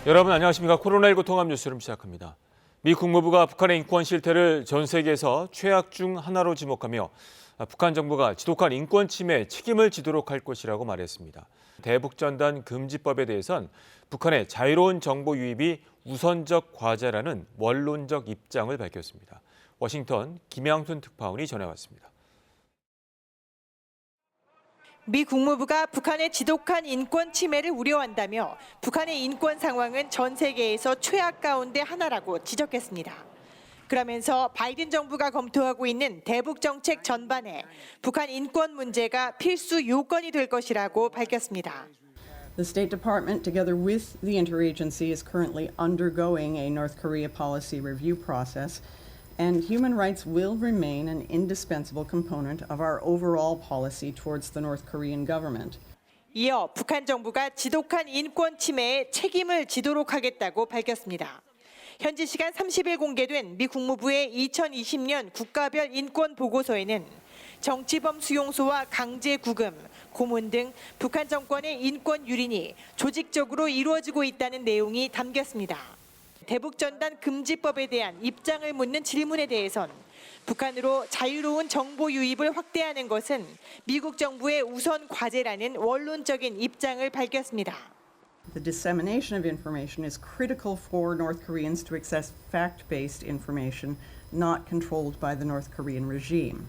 여러분 안녕하십니까. 코로나19 통합 뉴스룸 시작합니다. 미 국무부가 북한의 인권 실태를 전 세계에서 최악 중 하나로 지목하며 북한 정부가 지독한 인권 침해에 책임을 지도록 할 것이라고 말했습니다. 대북전단 금지법에 대해선 북한의 자유로운 정보 유입이 우선적 과제라는 원론적 입장을 밝혔습니다. 워싱턴 김양순 특파원이 전해왔습니다. 미 국무부가 북한의 지독한 인권 침해를 우려한다며 북한의 인권 상황은 전 세계에서 최악 가운데 하나라고 지적했습니다. 그러면서 바이든 정부가 검토하고 있는 대북 정책 전반에 북한 인권 문제가 필수 요건이 될 것이라고 밝혔습니다. The State Department, together with the interagency, is currently undergoing a North Korea policy review process, and human rights will remain an indispensable component of our overall policy towards the North Korean government. 이어 북한 정부가 지독한 인권 침해에 책임을 지도록 하겠다고 밝혔습니다. 현지 시간 30일 공개된 미 국무부의 2020년 국가별 인권 보고서에는 정치범 수용소와 강제 구금, 고문 등 북한 정권의 인권 유린이 조직적으로 이루어지고 있다는 내용이 담겼습니다. 대북전단 금지법에 대한 입장을 묻는 질문에 대해선 북한으로 자유로운 정보 유입을 확대하는 것은 미국 정부의 우선 과제라는 원론적인 입장을 밝혔습니다. The dissemination of information is critical for North Koreans to access fact-based information not controlled by the North Korean regime.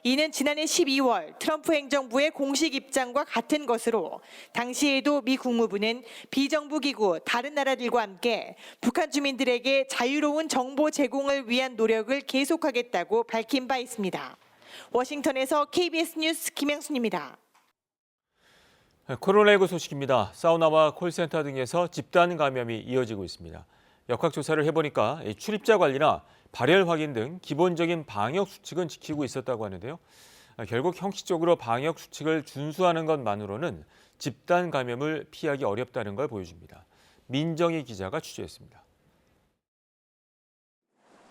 이는 지난해 12월 트럼프 행정부의 공식 입장과 같은 것으로 당시에도 미 국무부는 비정부기구 다른 나라들과 함께 북한 주민들에게 자유로운 정보 제공을 위한 노력을 계속하겠다고 밝힌 바 있습니다. 워싱턴에서 KBS 뉴스 김양순입니다. 코로나19 소식입니다. 사우나와 콜센터 등에서 집단 감염이 이어지고 있습니다. 역학조사를 해보니까 출입자 관리나 발열 확인 등 기본적인 방역 수칙은 지키고 있었다고 하는데요. 결국 형식적으로 방역 수칙을 준수하는 것만으로는 집단 감염을 피하기 어렵다는 걸 보여줍니다. 민정희 기자가 취재했습니다.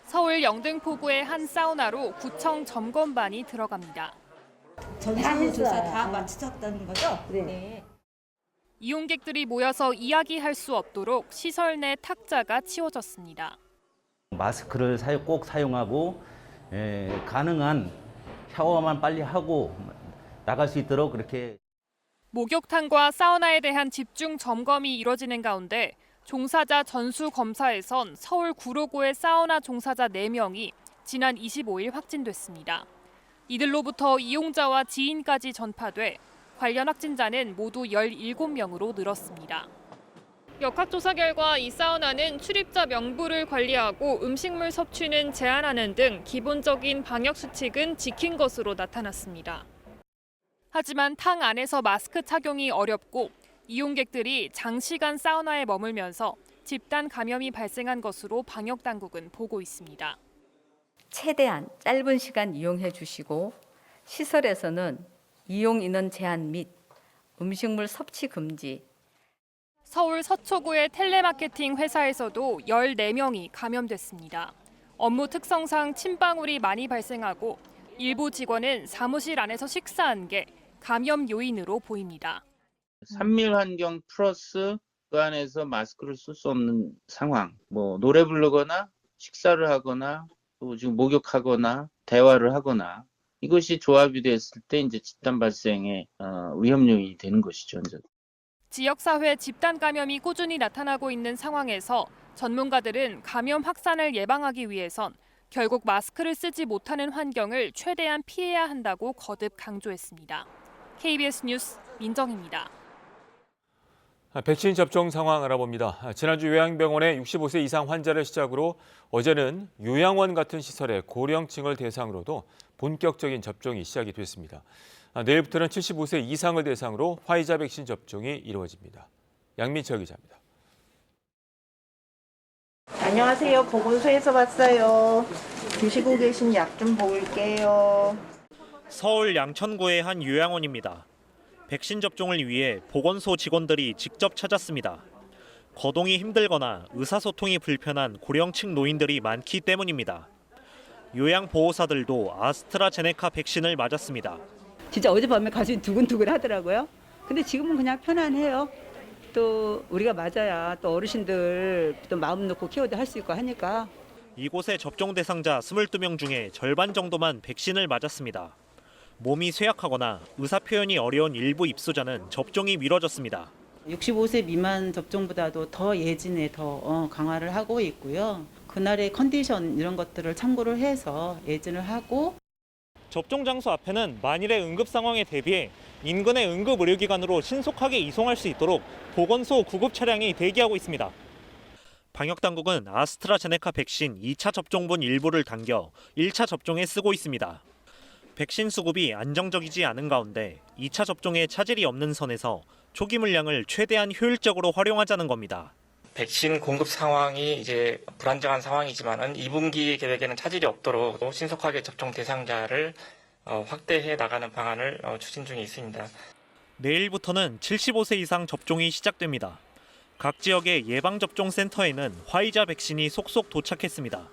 서울 영등포구의 한 사우나로 구청 점검반이 들어갑니다. 전수조사 다 마치셨다는 거죠? 네. 이용객들이 모여서 이야기할 수 없도록 시설 내 탁자가 치워졌습니다. 마스크를 꼭 사용하고 가능한 샤워만 빨리 하고 나갈 수 있도록 그렇게. 목욕탕과 사우나에 대한 집중 점검이 이뤄지는 가운데 종사자 전수 검사에선 서울 구로구의 사우나 종사자 4명이 지난 25일 확진됐습니다. 이들로부터 이용자와 지인까지 전파돼 관련 확진자는 모두 17명으로 늘었습니다. 역학조사 결과 이 사우나는 출입자 명부를 관리하고 음식물 섭취는 제한하는 등 기본적인 방역 수칙은 지킨 것으로 나타났습니다. 하지만 탕 안에서 마스크 착용이 어렵고 이용객들이 장시간 사우나에 머물면서 집단 감염이 발생한 것으로 방역 당국은 보고 있습니다. 최대한 짧은 시간 이용해 주시고 시설에서는 이용 인원 제한 및 음식물 섭취 금지. 서울 서초구의 텔레마케팅 회사에서도 14명이 감염됐습니다. 업무 특성상 침방울이 많이 발생하고 일부 직원은 사무실 안에서 식사한 게 감염 요인으로 보입니다. 산밀 환경 플러스 그 안에서 마스크를 쓸 수 없는 상황, 노래 부르거나 식사를 하거나 또 지금 목욕하거나 대화를 하거나 이것이 조합이 됐을 때 이제 집단 발생의 위험 요인이 되는 것이죠. 지역사회 집단 감염이 꾸준히 나타나고 있는 상황에서 전문가들은 감염 확산을 예방하기 위해선 결국 마스크를 쓰지 못하는 환경을 최대한 피해야 한다고 거듭 강조했습니다. KBS 뉴스 민정희입니다. 백신 접종 상황 알아봅니다. 지난주 요양병원의 65세 이상 환자를 시작으로 어제는 요양원 같은 시설의 고령층을 대상으로도 본격적인 접종이 시작이 됐습니다. 내일부터는 75세 이상을 대상으로 화이자 백신 접종이 이루어집니다. 양민철 기자입니다. 안녕하세요. 보건소에서 왔어요. 드시고 계신 약 좀 볼게요. 서울 양천구의 한 요양원입니다. 백신 접종을 위해 보건소 직원들이 직접 찾았습니다. 거동이 힘들거나 의사소통이 불편한 고령층 노인들이 많기 때문입니다. 요양보호사들도 아스트라제네카 백신을 맞았습니다. 진짜 어젯밤에 가슴이 두근두근 하더라고요. 근데 지금은 그냥 편안해요. 또 우리가 맞아야 또 어르신들 또 마음 놓고 케어도 할 수 있고 하니까. 이곳의 접종 대상자 22명 중에 절반 정도만 백신을 맞았습니다. 몸이 쇠약하거나 의사 표현이 어려운 일부 입소자는 접종이 미뤄졌습니다. 65세 미만 접종보다도 더 예진에 더 강화를 하고 있고요. 그날의 컨디션 이런 것들을 참고를 해서 예진을 하고. 접종 장소 앞에는 만일의 응급 상황에 대비해 인근의 응급 의료기관으로 신속하게 이송할 수 있도록 보건소 구급 차량이 대기하고 있습니다. 방역당국은 아스트라제네카 백신 2차 접종분 일부를 당겨 1차 접종에 쓰고 있습니다. 백신 수급이 안정적이지 않은 가운데 2차 접종에 차질이 없는 선에서 초기 물량을 최대한 효율적으로 활용하자는 겁니다. 백신 공급 상황이 이제 불안정한 상황이지만은 2분기 계획에는 차질이 없도록 신속하게 접종 대상자를 확대해 나가는 방안을 추진 중에 있습니다. 내일부터는 75세 이상 접종이 시작됩니다. 각 지역의 예방접종센터에는 화이자 백신이 속속 도착했습니다.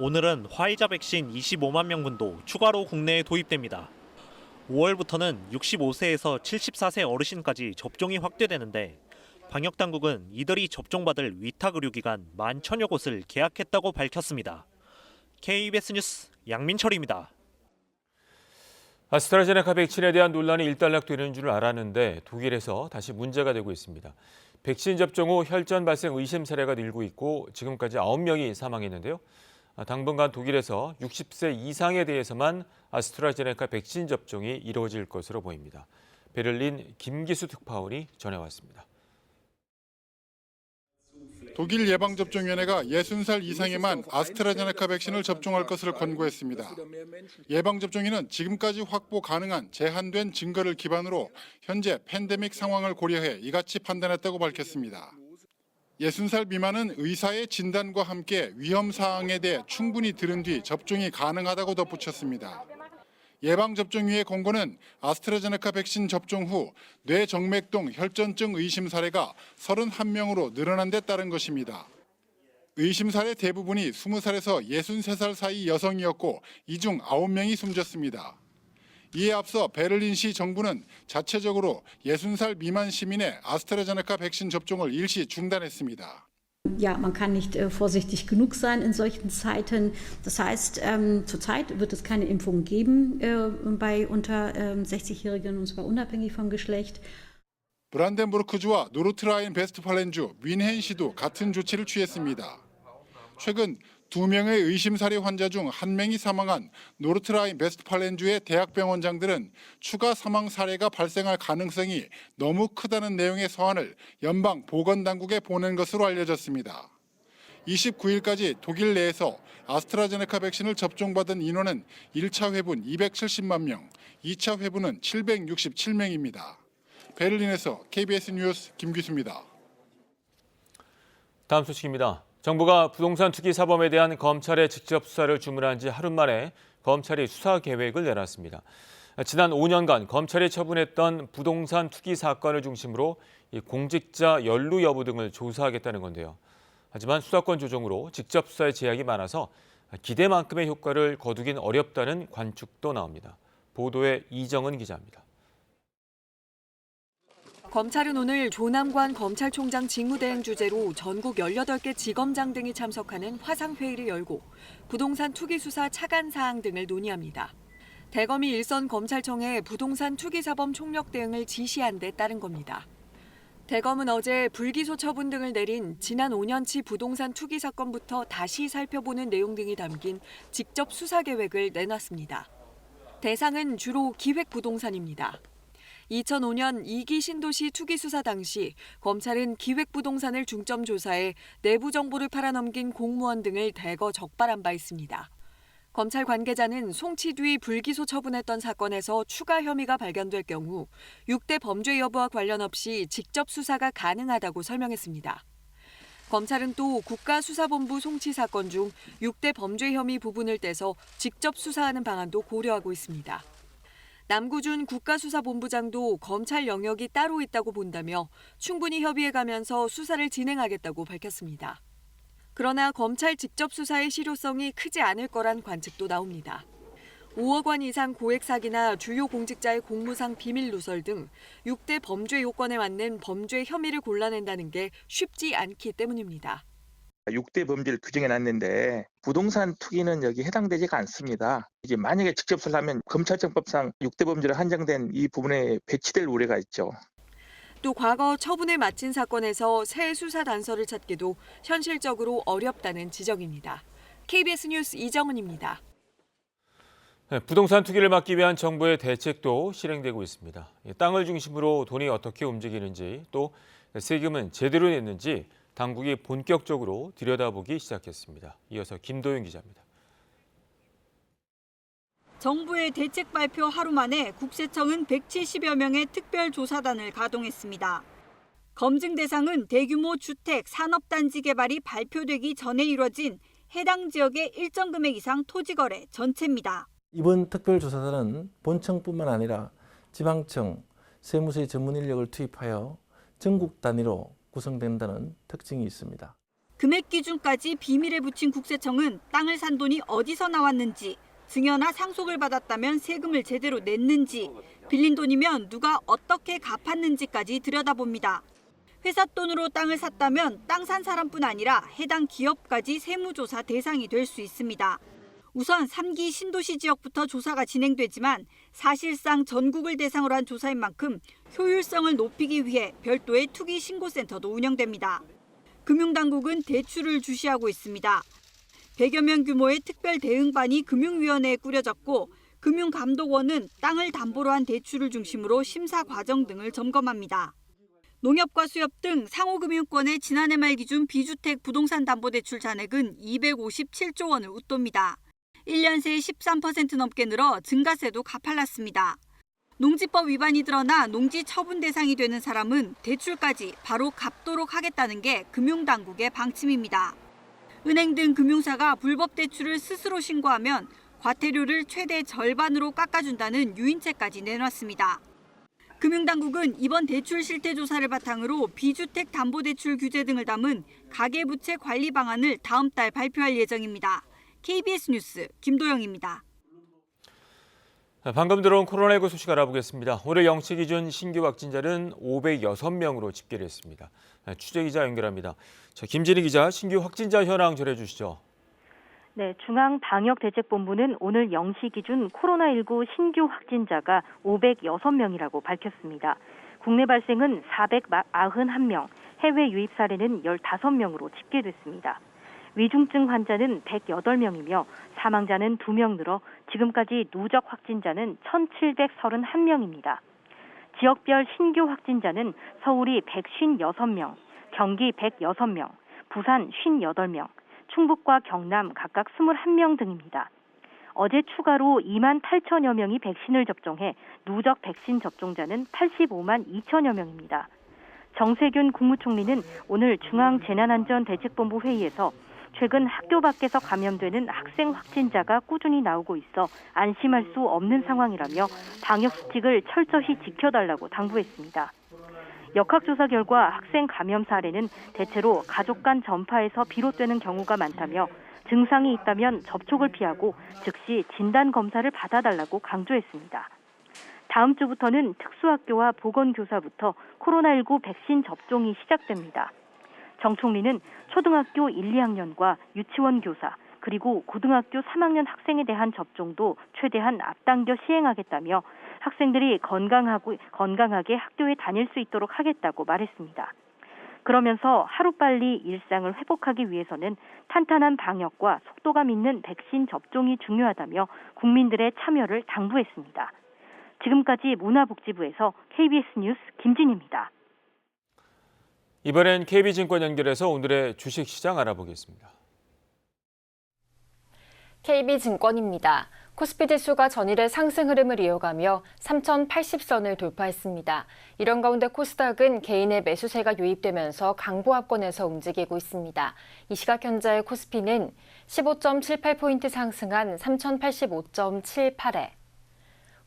오늘은 화이자 백신 25만 명분도 추가로 국내에 도입됩니다. 5월부터는 65세에서 74세 어르신까지 접종이 확대되는데 방역당국은 이들이 접종받을 위탁의료기관 11,000여 곳을 계약했다고 밝혔습니다. KBS 뉴스 양민철입니다. 아스트라제네카 백신에 대한 논란이 일단락되는 줄 알았는데 독일에서 다시 문제가 되고 있습니다. 백신 접종 후 혈전 발생 의심 사례가 늘고 있고 지금까지 9명이 사망했는데요. 당분간 독일에서 60세 이상에 대해서만 아스트라제네카 백신 접종이 이루어질 것으로 보입니다. 베를린 김기수 특파원이 전해왔습니다. 독일 예방접종위원회가 60살 이상에만 아스트라제네카 백신을 접종할 것을 권고했습니다. 예방접종위는 지금까지 확보 가능한 제한된 증거를 기반으로 현재 팬데믹 상황을 고려해 이같이 판단했다고 밝혔습니다. 60살 미만은 의사의 진단과 함께 위험 사항에 대해 충분히 들은 뒤 접종이 가능하다고 덧붙였습니다. 예방접종위의 권고는 아스트라제네카 백신 접종 후 뇌정맥동 혈전증 의심 사례가 31명으로 늘어난 데 따른 것입니다. 의심 사례 대부분이 20살에서 63살 사이 여성이었고 이 중 9명이 숨졌습니다. 이에 앞서 베를린시 정부는 자체적으로 60살 미만 시민의 아스트라제네카 백신 접종을 일시 중단했습니다. Ja, man kann nicht vorsichtig genug sein in solchen Zeiten. Das heißt, zurzeit wird es keine Impfung geben bei unter 60-Jährigen, und zwar unabhängig vom Geschlecht. 브란덴부르크주와 노르트라인-베스트팔렌주, 뮌헨시도 같은 조치를 취했습니다. 최근 2명의 의심 사례 환자 중 1명이 사망한 노르트라인-베스트팔렌주의 대학병원장들은 추가 사망 사례가 발생할 가능성이 너무 크다는 내용의 서한을 연방 보건당국에 보낸 것으로 알려졌습니다. 29일까지 독일 내에서 아스트라제네카 백신을 접종받은 인원은 1차 회분 270만 명, 2차 회분은 767명입니다. 베를린에서 KBS 뉴스 김기수입니다. 다음 소식입니다. 정부가 부동산 투기 사범에 대한 검찰의 직접 수사를 주문한 지 하루 만에 검찰이 수사 계획을 내놨습니다. 지난 5년간 검찰이 처분했던 부동산 투기 사건을 중심으로 공직자 연루 여부 등을 조사하겠다는 건데요. 하지만 수사권 조정으로 직접 수사에 제약이 많아서 기대만큼의 효과를 거두긴 어렵다는 관측도 나옵니다. 보도에 이정은 기자입니다. 검찰은 오늘 조남관 검찰총장 직무대행 주재로 전국 18개 지검장 등이 참석하는 화상회의를 열고 부동산 투기 수사 차관 사항 등을 논의합니다. 대검이 일선 검찰청에 부동산 투기 사범 총력 대응을 지시한 데 따른 겁니다. 대검은 어제 불기소 처분 등을 내린 지난 5년치 부동산 투기 사건부터 다시 살펴보는 내용 등이 담긴 직접 수사 계획을 내놨습니다. 대상은 주로 기획부동산입니다. 2005년 2기 신도시 투기 수사 당시 검찰은 기획부동산을 중점 조사해 내부 정보를 팔아넘긴 공무원 등을 대거 적발한 바 있습니다. 검찰 관계자는 송치 뒤 불기소 처분했던 사건에서 추가 혐의가 발견될 경우 6대 범죄 여부와 관련 없이 직접 수사가 가능하다고 설명했습니다. 검찰은 또 국가수사본부 송치 사건 중 6대 범죄 혐의 부분을 떼서 직접 수사하는 방안도 고려하고 있습니다. 남구준 국가수사본부장도 검찰 영역이 따로 있다고 본다며 충분히 협의해가면서 수사를 진행하겠다고 밝혔습니다. 그러나 검찰 직접 수사의 실효성이 크지 않을 거란 관측도 나옵니다. 5억 원 이상 고액 사기나 주요 공직자의 공무상 비밀 누설 등 6대 범죄 요건에 맞는 범죄 혐의를 골라낸다는 게 쉽지 않기 때문입니다. 6대 범죄를 규정해놨는데 부동산 투기는 여기 해당되지가 않습니다. 이게 만약에 직접 하려면 검찰청법상 6대 범죄로 한정된 이 부분에 배치될 우려가 있죠. 또 과거 처분을 마친 사건에서 새 수사 단서를 찾기도 현실적으로 어렵다는 지적입니다. KBS 뉴스 이정은입니다. 부동산 투기를 막기 위한 정부의 대책도 실행되고 있습니다. 땅을 중심으로 돈이 어떻게 움직이는지 또 세금은 제대로 냈는지 당국이 본격적으로 들여다보기 시작했습니다. 이어서 김도윤 기자입니다. 정부의 대책 발표 하루 만에 국세청은 170여 명의 특별조사단을 가동했습니다. 검증 대상은 대규모 주택, 산업단지 개발이 발표되기 전에 이뤄진 해당 지역의 일정 금액 이상 토지 거래 전체입니다. 이번 특별조사단은 본청뿐만 아니라 지방청, 세무서의 전문 인력을 투입하여 전국 단위로 구성된다는 특징이 있습니다. 금액 기준까지 비밀에 붙인 국세청은 땅을 산 돈이 어디서 나왔는지, 증여나 상속을 받았다면 세금을 제대로 냈는지, 빌린 돈이면 누가 어떻게 갚았는지까지 들여다봅니다. 회사 돈으로 땅을 샀다면 땅 산 사람뿐 아니라 해당 기업까지 세무조사 대상이 될 수 있습니다. 우선 3기 신도시 지역부터 조사가 진행되지만 사실상 전국을 대상으로 한 조사인 만큼 효율성을 높이기 위해 별도의 투기 신고센터도 운영됩니다. 금융당국은 대출을 주시하고 있습니다. 100여 명 규모의 특별 대응반이 금융위원회에 꾸려졌고 금융감독원은 땅을 담보로 한 대출을 중심으로 심사 과정 등을 점검합니다. 농협과 수협 등 상호금융권의 지난해 말 기준 비주택 부동산 담보대출 잔액은 257조 원을 웃돕니다. 1년 새에 13% 넘게 늘어 증가세도 가팔랐습니다. 농지법 위반이 드러나 농지 처분 대상이 되는 사람은 대출까지 바로 갚도록 하겠다는 게 금융당국의 방침입니다. 은행 등 금융사가 불법 대출을 스스로 신고하면 과태료를 최대 절반으로 깎아준다는 유인책까지 내놨습니다. 금융당국은 이번 대출 실태 조사를 바탕으로 비주택 담보대출 규제 등을 담은 가계부채 관리 방안을 다음 달 발표할 예정입니다. KBS 뉴스 김도영입니다. 방금 들어온 코로나19 소식 알아보겠습니다. 오늘 0시 기준 신규 확진자는 506명으로 집계를 했습니다. 취재기자 연결합니다. 김진희 기자, 신규 확진자 현황 전해주시죠. 네, 중앙방역대책본부는 오늘 0시 기준 코로나19 신규 확진자가 506명이라고 밝혔습니다. 국내 발생은 491명, 해외 유입 사례는 15명으로 집계됐습니다. 위중증 환자는 108명이며 사망자는 2명 늘어 지금까지 누적 확진자는 1,731명입니다. 지역별 신규 확진자는 서울이 156명, 경기 106명, 부산 58명, 충북과 경남 각각 21명 등입니다. 어제 추가로 2만 8천여 명이 백신을 접종해 누적 백신 접종자는 85만 2천여 명입니다. 정세균 국무총리는 오늘 중앙재난안전대책본부 회의에서 최근 학교 밖에서 감염되는 학생 확진자가 꾸준히 나오고 있어 안심할 수 없는 상황이라며 방역수칙을 철저히 지켜달라고 당부했습니다. 역학조사 결과 학생 감염 사례는 대체로 가족 간 전파에서 비롯되는 경우가 많다며 증상이 있다면 접촉을 피하고 즉시 진단검사를 받아달라고 강조했습니다. 다음 주부터는 특수학교와 보건교사부터 코로나19 백신 접종이 시작됩니다. 정 총리는 초등학교 1, 2학년과 유치원 교사 그리고 고등학교 3학년 학생에 대한 접종도 최대한 앞당겨 시행하겠다며 학생들이 건강하게 학교에 다닐 수 있도록 하겠다고 말했습니다. 그러면서 하루빨리 일상을 회복하기 위해서는 탄탄한 방역과 속도감 있는 백신 접종이 중요하다며 국민들의 참여를 당부했습니다. 지금까지 문화복지부에서 KBS 뉴스 김진희입니다. 이번엔 KB증권 연결해서 오늘의 주식시장 알아보겠습니다. KB증권입니다. 코스피 지수가 전일의 상승 흐름을 이어가며 3,080선을 돌파했습니다. 이런 가운데 코스닥은 개인의 매수세가 유입되면서 강보합권에서 움직이고 있습니다. 이 시각 현재 코스피는 15.78포인트 상승한 3,085.78에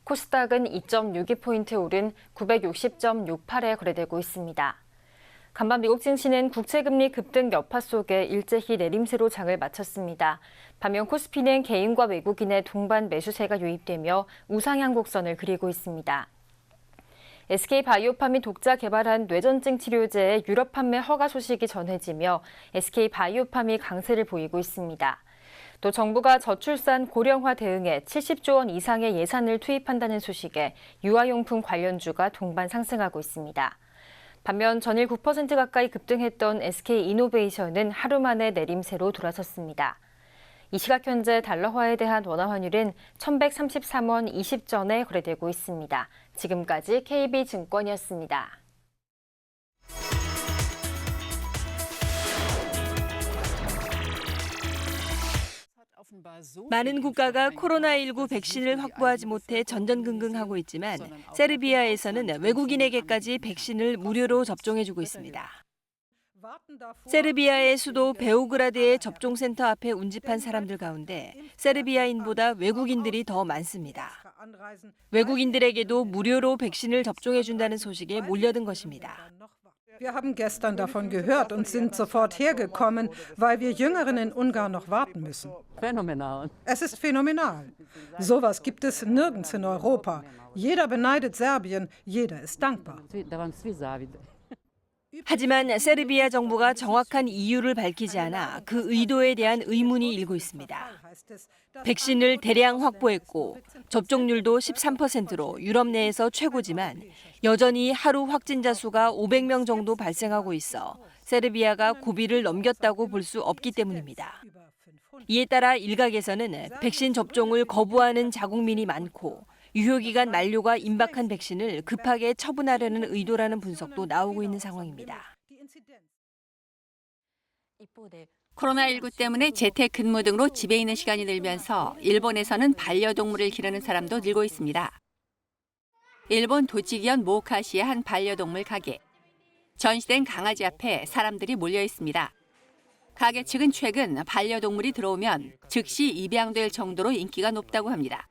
코스닥은 2.62포인트 오른 960.68에 거래되고 있습니다. 간밤 미국 증시는 국채금리 급등 여파 속에 일제히 내림세로 장을 마쳤습니다. 반면 코스피는 개인과 외국인의 동반 매수세가 유입되며 우상향 곡선을 그리고 있습니다. SK바이오팜이 독자 개발한 뇌전증 치료제의 유럽 판매 허가 소식이 전해지며 SK바이오팜이 강세를 보이고 있습니다. 또 정부가 저출산 고령화 대응에 70조 원 이상의 예산을 투입한다는 소식에 유아용품 관련주가 동반 상승하고 있습니다. 반면 전일 9% 가까이 급등했던 SK이노베이션은 하루 만에 내림세로 돌아섰습니다. 이 시각 현재 달러화에 대한 원화 환율은 1,133원 20전에 거래되고 있습니다. 지금까지 KB증권이었습니다. 많은 국가가 코로나19 백신을 확보하지 못해 전전긍긍하고 있지만 세르비아에서는 외국인에게까지 백신을 무료로 접종해주고 있습니다. 세르비아의 수도 베오그라드의 접종센터 앞에 운집한 사람들 가운데 세르비아인보다 외국인들이 더 많습니다. 외국인들에게도 무료로 백신을 접종해준다는 소식에 몰려든 것입니다. Wir haben gestern davon gehört und sind sofort hergekommen, weil wir Jüngeren in Ungarn noch warten müssen. Phänomenal. Es ist phänomenal. Sowas gibt es nirgends in Europa. Jeder beneidet Serbien, jeder ist dankbar. 하지만 세르비아 정부가 정확한 이유를 밝히지 않아 그 의도에 대한 의문이 일고 있습니다. 백신을 대량 확보했고 접종률도 13%로 유럽 내에서 최고지만 여전히 하루 확진자 수가 500명 정도 발생하고 있어 세르비아가 고비를 넘겼다고 볼 수 없기 때문입니다. 이에 따라 일각에서는 백신 접종을 거부하는 자국민이 많고 유효기간 만료가 임박한 백신을 급하게 처분하려는 의도라는 분석도 나오고 있는 상황입니다. 코로나19 때문에 재택근무 등으로 집에 있는 시간이 늘면서 일본에서는 반려동물을 기르는 사람도 늘고 있습니다. 일본 도치기현 모카시의 한 반려동물 가게. 전시된 강아지 앞에 사람들이 몰려 있습니다. 가게 측은 최근 반려동물이 들어오면 즉시 입양될 정도로 인기가 높다고 합니다.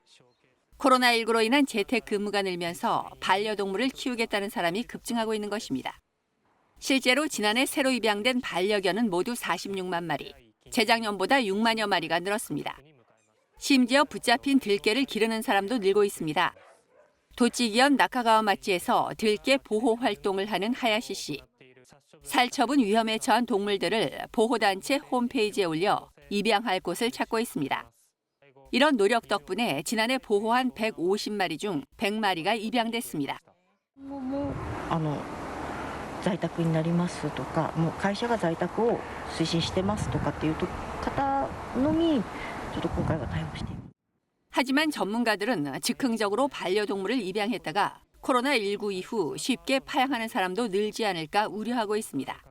코로나19로 인한 재택근무가 늘면서 반려동물을 키우겠다는 사람이 급증하고 있는 것입니다. 실제로 지난해 새로 입양된 반려견은 모두 46만 마리, 재작년보다 6만여 마리가 늘었습니다. 심지어 붙잡힌 들개를 기르는 사람도 늘고 있습니다. 도치기현 나카가와 마치에서 들개 보호 활동을 하는 하야시 씨. 살처분 위험에 처한 동물들을 보호단체 홈페이지에 올려 입양할 곳을 찾고 있습니다. 이런 노력 덕분에 지난해 보호한 150마리 중 100마리가 입양됐습니다. 在宅になりますとか、もう会社が在宅を推進してますとかっていう方のみちょっと今回は対応しています。 하지만 전문가들은 즉흥적으로 반려동물을 입양했다가 코로나19 이후 쉽게 파양하는 사람도 늘지 않을까 우려하고 있습니다.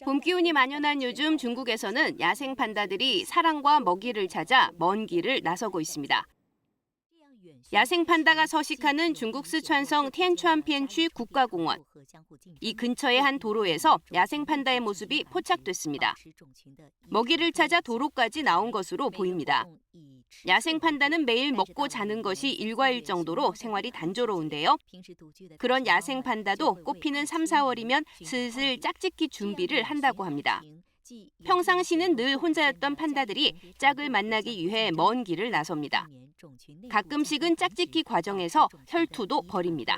봄 기운이 만연한 요즘 중국에서는 야생 판다들이 사랑과 먹이를 찾아 먼 길을 나서고 있습니다. 야생 판다가 서식하는 중국 스촨성 티안추안피엔区 국가공원. 이 근처의 한 도로에서 야생 판다의 모습이 포착됐습니다. 먹이를 찾아 도로까지 나온 것으로 보입니다. 야생 판다는 매일 먹고 자는 것이 일과일 정도로 생활이 단조로운데요. 그런 야생 판다도 꽃피는 3, 4월이면 슬슬 짝짓기 준비를 한다고 합니다. 평상시는 늘 혼자였던 판다들이 짝을 만나기 위해 먼 길을 나섭니다. 가끔씩은 짝짓기 과정에서 혈투도 벌입니다.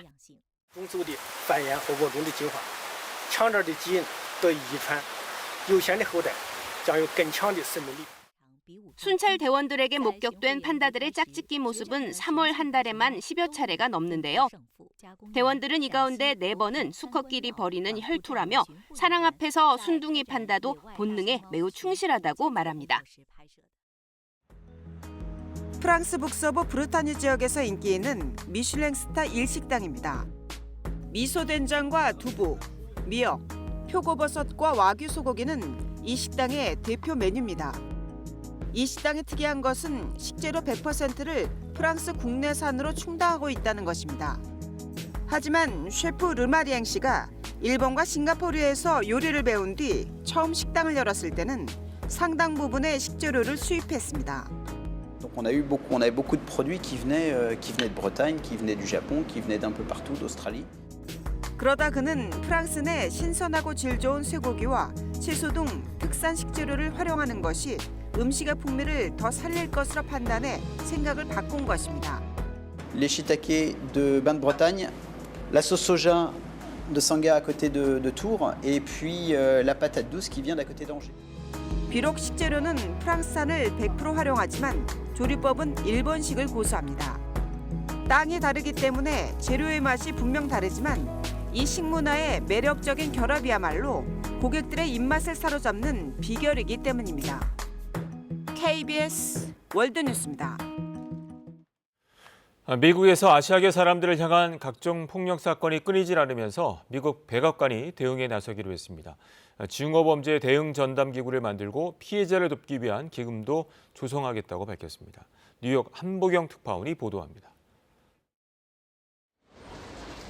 순찰 대원들에게 목격된 판다들의 짝짓기 모습은 3월 한 달에만 10여 차례가 넘는데요. 대원들은 이 가운데 4번은 수컷끼리 벌이는 혈투라며 사랑 앞에서 순둥이 판다도 본능에 매우 충실하다고 말합니다. 프랑스 북서부 브르타뉴 지역에서 인기 있는 미슐랭 스타 일식당입니다. 미소된장과 두부, 미역, 표고버섯과 와규 소고기는 이 식당의 대표 메뉴입니다. 이 식당이 특이한 것은 식재료 100%를 프랑스 국내산으로 충당하고 있다는 것입니다. 하지만 셰프 르마리엥 씨가 일본과 싱가포르에서 요리를 배운 뒤 처음 식당을 열었을 때는 상당 부분의 식재료를 수입했습니다. Donc on avait beaucoup de produits qui venaient de Bretagne, qui venaient du Japon, qui venaient d'un peu partout d'Australie. 그러다 그는 프랑스 내 신선하고 질 좋은 쇠고기와 채소 등 특산 식재료를 활용하는 것이 음식의 풍미를 더 살릴 것으로 판단해 생각을 바꾼 것입니다. Les shiitakes de Bain de Bretagne, la sauce soja de Sanga à côté de Tours et puis la patate douce qui vient d'à côté d'Angers. 비록 식재료는 프랑스산을 100% 활용하지만 조리법은 일본식을 고수합니다. 땅이 다르기 때문에 재료의 맛이 분명 다르지만 이 식문화의 매력적인 결합이야말로 고객들의 입맛을 사로잡는 비결이기 때문입니다. KBS 월드뉴스입니다. 미국에서 아시아계 사람들을 향한 각종 폭력 사건이 끊이질 않으면서 미국 백악관이 대응에 나서기로 했습니다. 증오범죄 대응 전담 기구를 만들고 피해자를 돕기 위한 기금도 조성하겠다고 밝혔습니다. 뉴욕 한보경 특파원이 보도합니다.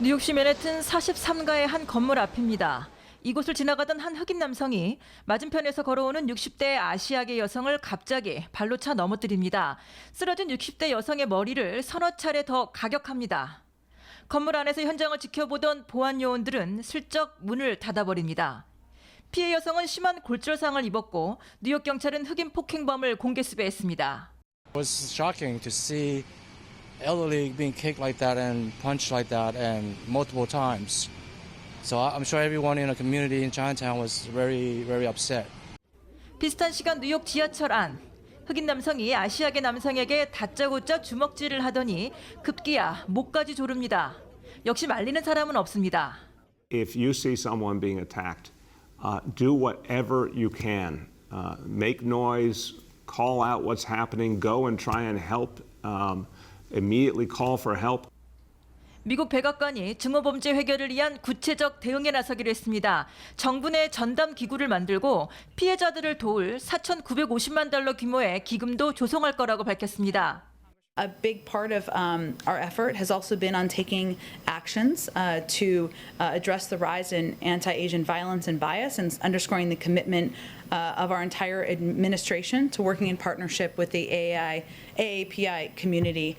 뉴욕시 맨해튼 43가의 한 건물 앞입니다. 이곳을 지나가던 한 흑인 남성이 맞은편에서 걸어오는 60대 아시아계 여성을 갑자기 발로 차 넘어뜨립니다. 쓰러진 60대 여성의 머리를 서너 차례 더 가격합니다. 건물 안에서 현장을 지켜보던 보안 요원들은 슬쩍 문을 닫아버립니다. 피해 여성은 심한 골절상을 입었고 뉴욕 경찰은 흑인 폭행범을 공개 수배했습니다. It was shocking to see elderly being kicked like that and punched like that and multiple times. So I'm sure everyone in the community in Chinatown was very, very upset. 비슷한 시간 뉴욕 지하철 안. 흑인 남성이 아시아계 남성에게 다짜고짜 주먹질을 하더니 급기야 목까지 조릅니다. 역시 말리는 사람은 없습니다. If you see someone being attacked, do whatever you can. Make noise, call out what's happening, go and try and help, immediately call for help. 미국 백악관이 증오범죄 해결을 위한 구체적 대응에 나서기로 했습니다. 정부 내 전담 기구를 만들고 피해자들을 도울 4,950만 달러 규모의 기금도 조성할 거라고 밝혔습니다. A big part of our effort has also been on taking actions to address the rise in anti-Asian violence and bias and underscoring the commitment of our entire administration to working in partnership with the AAPI community.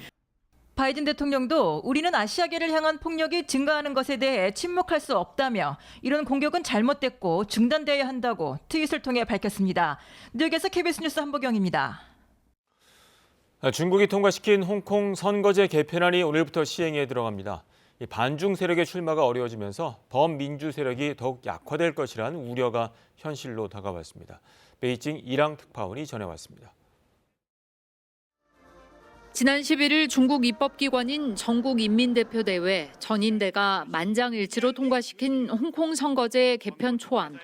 바이든 대통령도 우리는 아시아계를 향한 폭력이 증가하는 것에 대해 침묵할 수 없다며 이런 공격은 잘못됐고 중단돼야 한다고 트윗을 통해 밝혔습니다. 뉴욕에서 KBS 뉴스 한보경입니다. 중국이 통과시킨 홍콩 선거제 개편안이 오늘부터 시행에 들어갑니다. 반중 세력의 출마가 어려워지면서 범민주 세력이 더욱 약화될 것이라는 우려가 현실로 다가왔습니다. 베이징 이랑 특파원이 전해왔습니다. 지난 11일 중국 입법기관인 전국인민대표대회 전인대가 만장일치로 통과시킨 홍콩 선거제 개편 초안.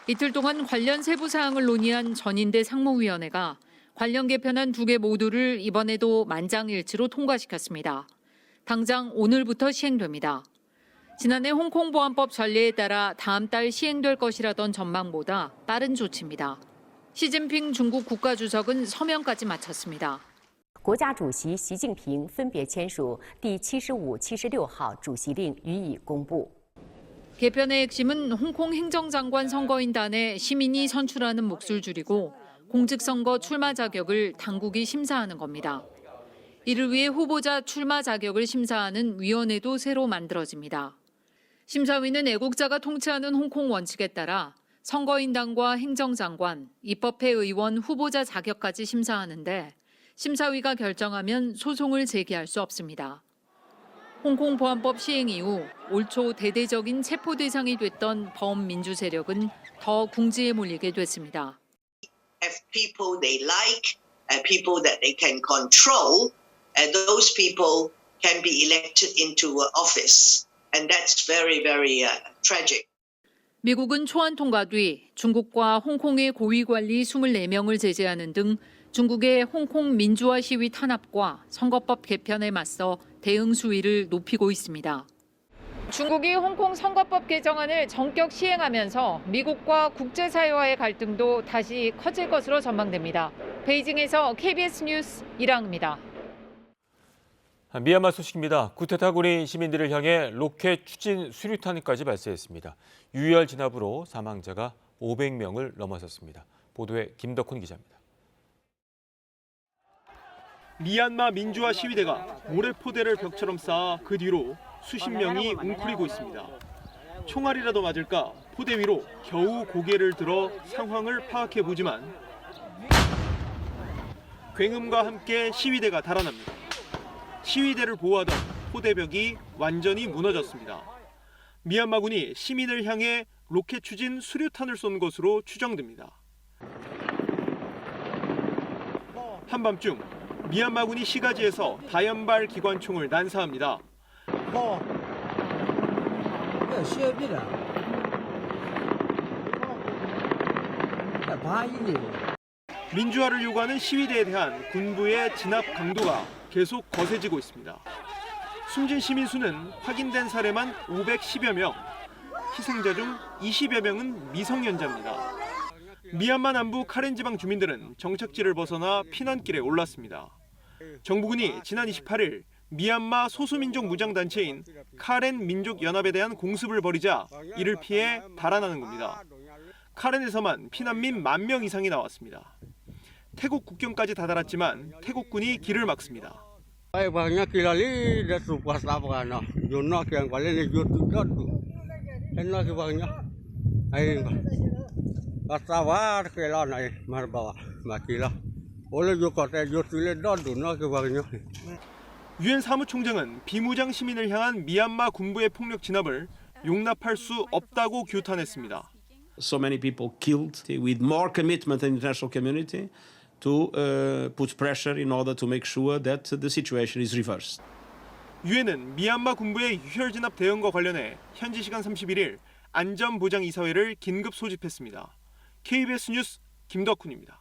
이틀 동안 관련 세부 사항을 논의한 전인대 상무위원회가 관련 개편안 2개 모두를 이번에도 만장일치로 통과시켰습니다. 당장 오늘부터 시행됩니다. 지난해 홍콩 보안법 전례에 따라 다음 달 시행될 것이라던 전망보다 빠른 조치입니다. 시진핑 중국 국가주석은 서명까지 마쳤습니다. 国家主席习近平分别签署第75、76号主席令予以公布。 개편의 핵심은 홍콩 행정장관 선거인단에 시민이 선출하는 몫을 줄이고 공직선거 출마 자격을 당국이 심사하는 겁니다. 이를 위해 후보자 출마 자격을 심사하는 위원회도 새로 만들어집니다. 심사위는 애국자가 통치하는 홍콩 원칙에 따라 선거인단과 행정장관, 입법회 의원 후보자 자격까지 심사하는데 심사위가 결정하면 소송을 제기할 수 없습니다. 홍콩 보안법 시행 이후 올 초 대대적인 체포 대상이 됐던 범민주 세력은 더 궁지에 몰리게 됐습니다. Have people they like, people that they can control, those people can be elected into office, and that's very, very tragic. 미국은 초안 통과 뒤 중국과 홍콩의 고위 관리 24명을 제재하는 등 중국의 홍콩 민주화 시위 탄압과 선거법 개편에 맞서 대응 수위를 높이고 있습니다. 중국이 홍콩 선거법 개정안을 전격 시행하면서 미국과 국제사회와의 갈등도 다시 커질 것으로 전망됩니다. 베이징에서 KBS 뉴스 이랑입니다. 미얀마 소식입니다. 쿠데타군이 시민들을 향해 로켓 추진 수류탄까지 발사했습니다. 유혈 진압으로 사망자가 500명을 넘어섰습니다. 보도에 김덕훈 기자입니다. 미얀마 민주화 시위대가 모래포대를 벽처럼 쌓아 그 뒤로 수십 명이 웅크리고 있습니다. 총알이라도 맞을까 포대 위로 겨우 고개를 들어 상황을 파악해 보지만 굉음과 함께 시위대가 달아납니다. 시위대를 보호하던 포대벽이 완전히 무너졌습니다. 미얀마군이 시민을 향해 로켓 추진 수류탄을 쏜 것으로 추정됩니다. 한밤중 미얀마군이 시가지에서 다연발 기관총을 난사합니다. 민주화를 요구하는 시위대에 대한 군부의 진압 강도가 계속 거세지고 있습니다. 숨진 시민 수는 확인된 사례만 510여 명, 희생자 중 20여 명은 미성년자입니다. 미얀마 남부 카렌 지방 주민들은 정착지를 벗어나 피난길에 올랐습니다. 정부군이 지난 28일 미얀마 소수민족 무장단체인 카렌 민족연합에 대한 공습을 벌이자 이를 피해 달아나는 겁니다. 카렌에서만 피난민 10,000명 이상이 나왔습니다. 태국 국경까지 다다랐지만 태국군이 길을 막습니다. 유엔 사무총장은 비무장 시민을 향한 미얀마 군부의 폭력 진압을 용납할 수 없다고 규탄했습니다. So many people killed with more commitment in the international community to put pressure in order to make sure that the situation is reversed. 유엔은 미얀마 군부의 유혈 진압 대응과 관련해 현지 시간 31일 안전보장이사회를 긴급 소집했습니다. KBS 뉴스 김덕훈입니다.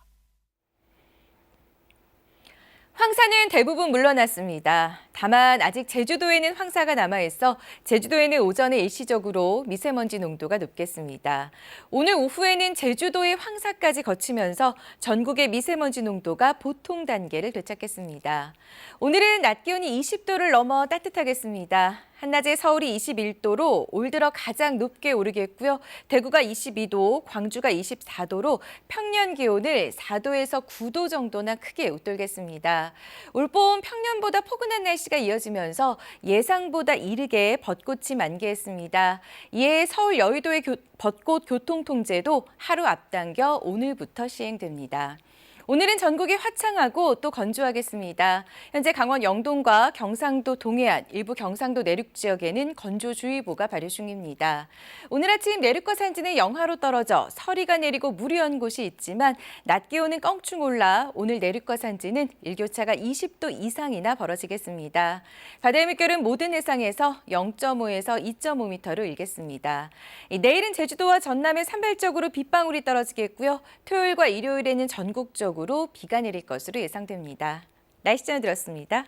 황사는 대부분 물러났습니다. 다만 아직 제주도에는 황사가 남아있어 제주도에는 오전에 일시적으로 미세먼지 농도가 높겠습니다. 오늘 오후에는 제주도의 황사까지 거치면서 전국의 미세먼지 농도가 보통 단계를 되찾겠습니다. 오늘은 낮 기온이 20도를 넘어 따뜻하겠습니다. 한낮에 서울이 21도로 올 들어 가장 높게 오르겠고요. 대구가 22도, 광주가 24도로 평년 기온을 4도에서 9도 정도나 크게 웃돌겠습니다. 올봄 평년보다 포근한 날씨가 이어지면서 예상보다 이르게 벚꽃이 만개했습니다. 이에 서울 여의도의 벚꽃 교통통제도 하루 앞당겨 오늘부터 시행됩니다. 오늘은 전국이 화창하고 또 건조하겠습니다. 현재 강원 영동과 경상도 동해안, 일부 경상도 내륙 지역에는 건조주의보가 발효 중입니다. 오늘 아침 내륙과 산지는 영하로 떨어져 서리가 내리고 물이 온 곳이 있지만 낮 기온은 껑충 올라 오늘 내륙과 산지는 일교차가 20도 이상이나 벌어지겠습니다. 바다의 물결은 모든 해상에서 0.5에서 2.5m로 일겠습니다. 내일은 제주도와 전남에 산발적으로 빗방울이 떨어지겠고요. 토요일과 일요일에는 전국적으로 비가 내릴 것으로 예상됩니다. 날씨 전해드렸습니다.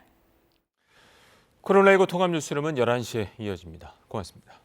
코로나19 통합 뉴스룸은 11시에 이어집니다. 고맙습니다.